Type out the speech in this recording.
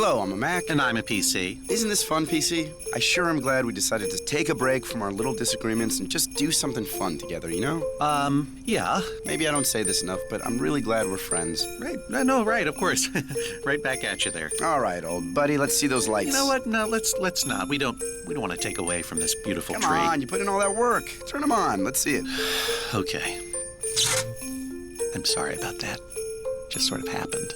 Hello, I'm a Mac. And I'm a PC. Isn't this fun, PC? I sure am glad we decided to take a break from our little disagreements and just do something fun together, you know? Yeah. Maybe I don't say this enough, but I'm really glad we're friends. Right. No, right, of course. Right back at you there. All right, old buddy, let's see those lights. You know what? No, let's not. We don't want to take away from this beautiful Come tree. on, you put in all that work. Turn them on. Let's see it. Okay. I'm sorry about that. Just sort of happened.